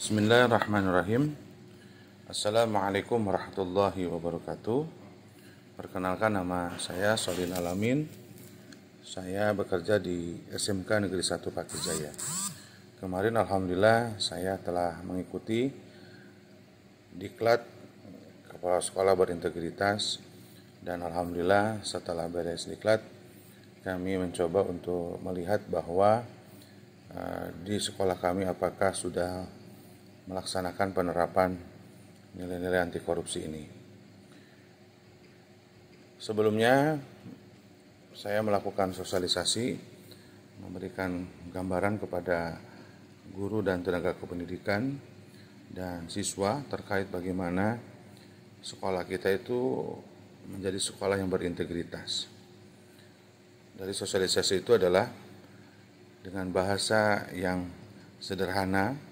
Bismillahirrahmanirrahim. Assalamualaikum warahmatullahi wabarakatuh. Perkenalkan, nama saya Solin Alamin. Saya bekerja di SMK Negeri 1 Pakijaya. Kemarin alhamdulillah saya telah mengikuti diklat Kepala Sekolah Berintegritas, dan alhamdulillah setelah beres diklat kami mencoba untuk melihat bahwa di sekolah kami apakah sudah melaksanakan penerapan nilai-nilai anti korupsi ini. Sebelumnya saya melakukan sosialisasi, memberikan gambaran kepada guru dan tenaga kependidikan dan siswa terkait bagaimana sekolah kita itu menjadi sekolah yang berintegritas. Dari sosialisasi itu adalah dengan bahasa yang sederhana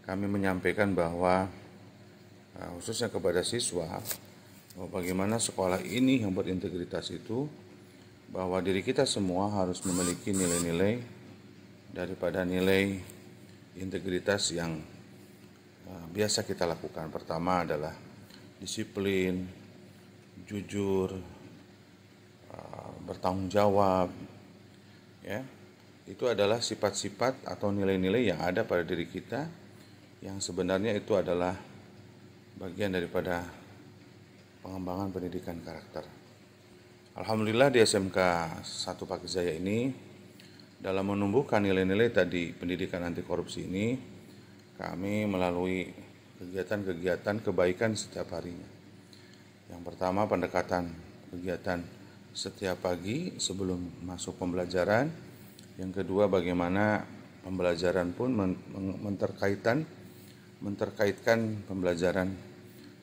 kami menyampaikan bahwa khususnya kepada siswa, bahwa bagaimana sekolah ini yang berintegritas itu, bahwa diri kita semua harus memiliki nilai-nilai daripada nilai integritas yang biasa kita lakukan. Pertama adalah disiplin, jujur, bertanggung jawab, ya. Itu adalah sifat-sifat atau nilai-nilai yang ada pada diri kita, yang sebenarnya itu adalah bagian daripada pengembangan pendidikan karakter. Alhamdulillah di SMK 1 Pakijaya ini, dalam menumbuhkan nilai-nilai tadi pendidikan anti korupsi ini, kami melalui kegiatan-kegiatan kebaikan setiap harinya. Yang pertama, pendekatan kegiatan setiap pagi sebelum masuk pembelajaran. Yang kedua, bagaimana pembelajaran pun menterkaitkan pembelajaran,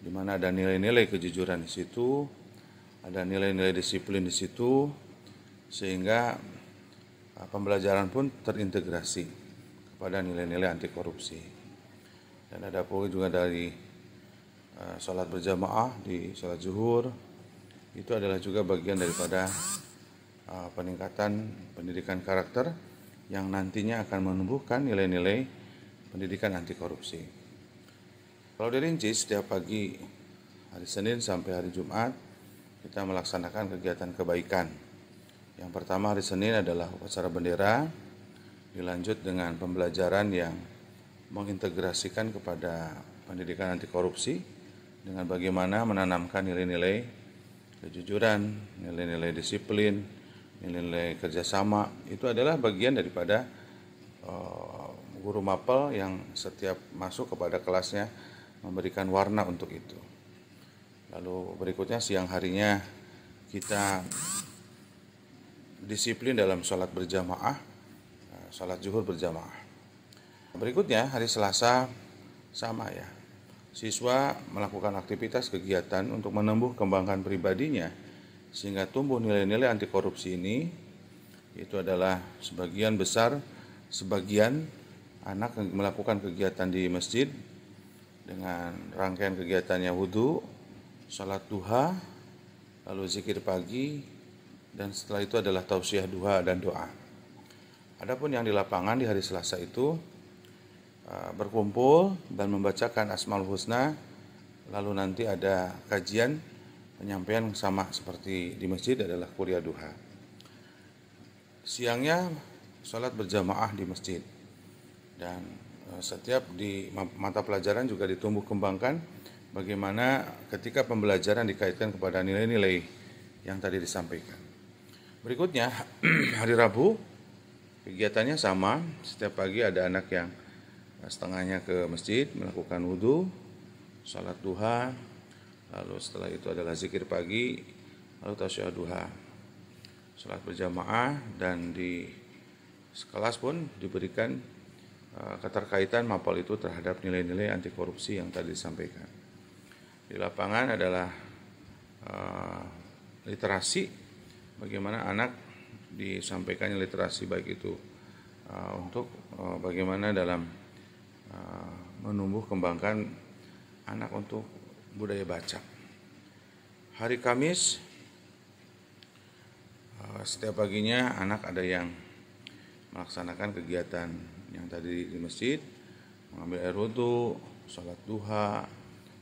di mana ada nilai-nilai kejujuran di situ, ada nilai-nilai disiplin di situ, sehingga pembelajaran pun terintegrasi kepada nilai-nilai anti korupsi. Dan ada pula juga dari sholat berjamaah di sholat zuhur, itu adalah juga bagian daripada peningkatan pendidikan karakter yang nantinya akan menumbuhkan nilai-nilai pendidikan anti korupsi. Kalau dirinci, setiap pagi hari Senin sampai hari Jumat kita melaksanakan kegiatan kebaikan. Yang pertama, hari Senin adalah upacara bendera, dilanjut dengan pembelajaran yang mengintegrasikan kepada pendidikan anti korupsi dengan bagaimana menanamkan nilai-nilai kejujuran, nilai-nilai disiplin, nilai-nilai kerjasama. Itu adalah bagian daripada guru mapel yang setiap masuk kepada kelasnya memberikan warna untuk itu. Lalu berikutnya siang harinya kita disiplin dalam sholat berjamaah, sholat zuhur berjamaah. Berikutnya hari Selasa sama ya, siswa melakukan aktivitas kegiatan untuk menumbuh kembangkan pribadinya sehingga tumbuh nilai-nilai anti korupsi ini. Itu adalah sebagian anak yang melakukan kegiatan di masjid dengan rangkaian kegiatannya wudhu, sholat duha, lalu zikir pagi, dan setelah itu adalah tausiah duha dan doa. Adapun yang di lapangan di hari Selasa itu berkumpul dan membacakan Asmaul Husna, lalu nanti ada kajian penyampaian sama seperti di masjid adalah kuliah duha. Siangnya sholat berjamaah di masjid, dan setiap di mata pelajaran juga ditumbuh kembangkan bagaimana ketika pembelajaran dikaitkan kepada nilai-nilai yang tadi disampaikan. Berikutnya hari Rabu kegiatannya sama, setiap pagi ada anak yang setengahnya ke masjid melakukan wudhu, sholat duha, lalu setelah itu adalah zikir pagi, lalu tausiah duha, sholat berjamaah, dan di kelas pun diberikan keterkaitan mapel itu terhadap nilai-nilai anti korupsi yang tadi disampaikan. Di lapangan adalah literasi, bagaimana anak disampaikannya literasi, baik itu untuk bagaimana dalam menumbuh kembangkan anak untuk budaya baca. Hari Kamis setiap paginya anak ada yang melaksanakan kegiatan yang tadi di masjid, mengambil air wudhu, sholat duha,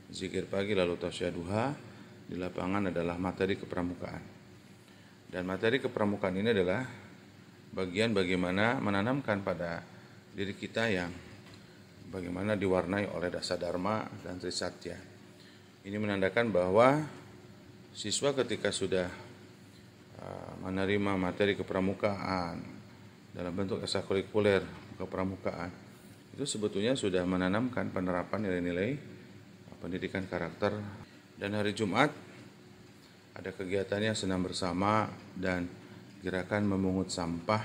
zikir pagi lalu tausiah duha. Di lapangan adalah materi kepramukaan. Dan materi kepramukaan ini adalah bagian bagaimana menanamkan pada diri kita yang bagaimana diwarnai oleh dasa dharma dan trisatya. Ini menandakan bahwa siswa ketika sudah menerima materi kepramukaan dalam bentuk ekstrakurikuler kepramukaan, itu sebetulnya sudah menanamkan penerapan nilai-nilai pendidikan karakter. Dan hari Jumat ada kegiatannya senam bersama dan gerakan memungut sampah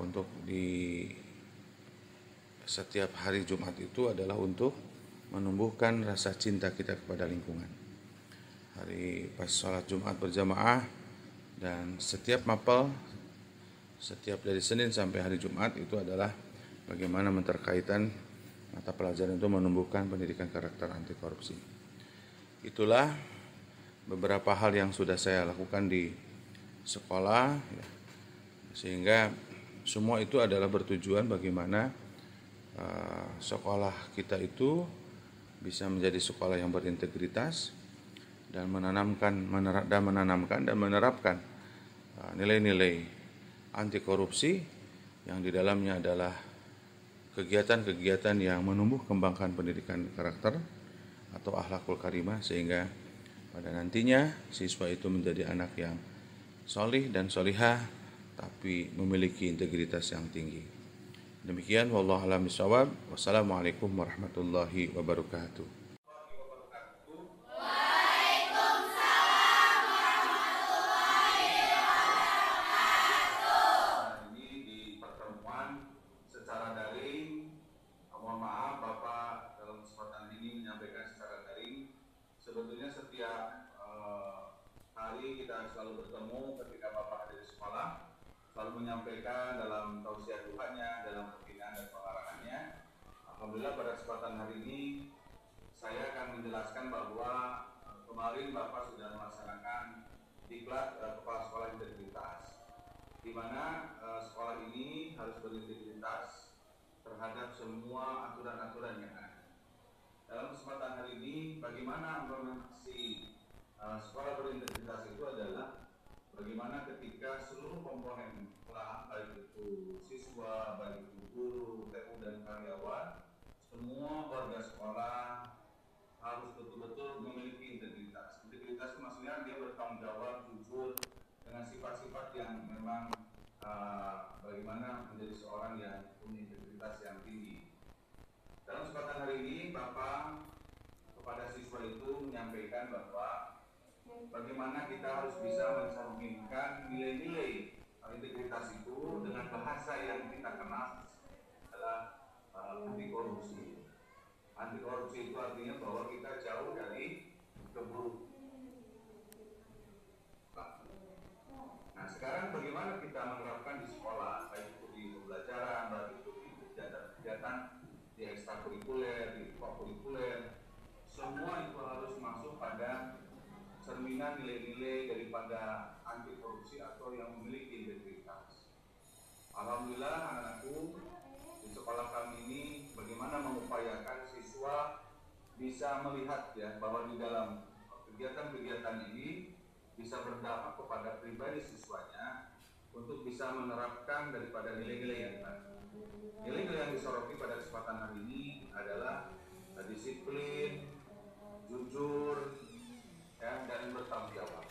untuk di setiap hari Jumat itu adalah untuk menumbuhkan rasa cinta kita kepada lingkungan. Hari pas sholat Jumat berjamaah dan setiap mapel, setiap dari Senin sampai hari Jumat itu adalah bagaimana menterkaitan mata pelajaran itu menumbuhkan pendidikan karakter anti korupsi. Itulah beberapa hal yang sudah saya lakukan di sekolah, sehingga semua itu adalah bertujuan bagaimana sekolah kita itu bisa menjadi sekolah yang berintegritas dan menanamkan dan menerapkan nilai-nilai anti korupsi yang di dalamnya adalah kegiatan-kegiatan yang menumbuh kembangkan pendidikan karakter atau akhlakul karimah, sehingga pada nantinya siswa itu menjadi anak yang solih dan solihah tapi memiliki integritas yang tinggi. Demikian, wallahu a'lam bishawab. Wassalamualaikum warahmatullahi wabarakatuh. Sebetulnya setiap hari kita selalu bertemu ketika Bapak ada di sekolah, selalu menyampaikan dalam tausiah duhanya, dalam pembinaan dan pengarahannya. Alhamdulillah pada kesempatan hari ini saya akan menjelaskan bahwa kemarin Bapak sudah melaksanakan diklat kepala sekolah integritas, di mana sekolah ini harus berintegritas terhadap semua aturan-aturan yang ada. Dalam kesempatan hari ini, bagaimana implementasi sekolah berintegritas itu adalah bagaimana ketika seluruh komponen kelas, baik itu siswa, baik itu guru, TU dan karyawan, semua warga sekolah harus betul-betul memiliki integritas. Integritas itu maksudnya dia bertanggung jawab, jujur, dengan sifat-sifat yang memang bagaimana menjadi seorang yang punya integritas yang tinggi. Dalam kesempatan hari ini, Bapak kepada siswa itu menyampaikan bahwa bagaimana kita harus bisa mencerminkan nilai-nilai integritas itu dengan bahasa yang kita kenal adalah anti korupsi. Anti korupsi itu artinya bahwa kita jauh dari keburukan. Nah, sekarang bagaimana kita menerapkan di sekolah, baik itu di pembelajaran, baik itu di kegiatan-kegiatan di ekstrakurikuler, di kokurikuler, semua itu harus masuk pada cerminan nilai-nilai daripada anti korupsi atau yang memiliki integritas. Alhamdulillah anak-anakku di sekolah kami ini bagaimana mengupayakan siswa bisa melihat ya bahwa di dalam kegiatan-kegiatan ini bisa berdampak kepada pribadi siswanya untuk bisa menerapkan daripada nilai-nilai yang ada. Nilai-nilai yang disoroti pada kesempatan hari ini adalah disiplin, jujur, ya, dan bertanggung jawab.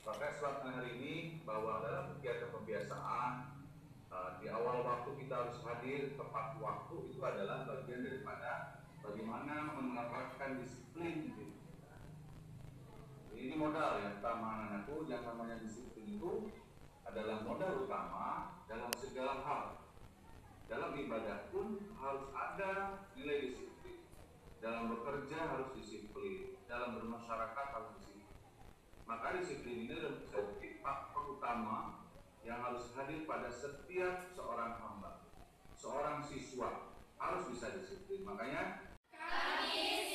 Maka kesempatan hari ini bahwa dalam kegiatan pembiasaan di awal waktu kita harus hadir tepat waktu, itu adalah bagian daripada bagaimana menerapkan disiplin. Ini modal yang utama anak-anakku, yang namanya disiplin itu adalah modal utama dalam segala hal. Dalam ibadah pun harus ada nilai disiplin. Dalam bekerja harus disiplin. Dalam bermasyarakat harus disiplin. Maka disiplin ini adalah faktor utama yang harus hadir pada setiap seorang hamba. Seorang siswa harus bisa disiplin. Makanya kami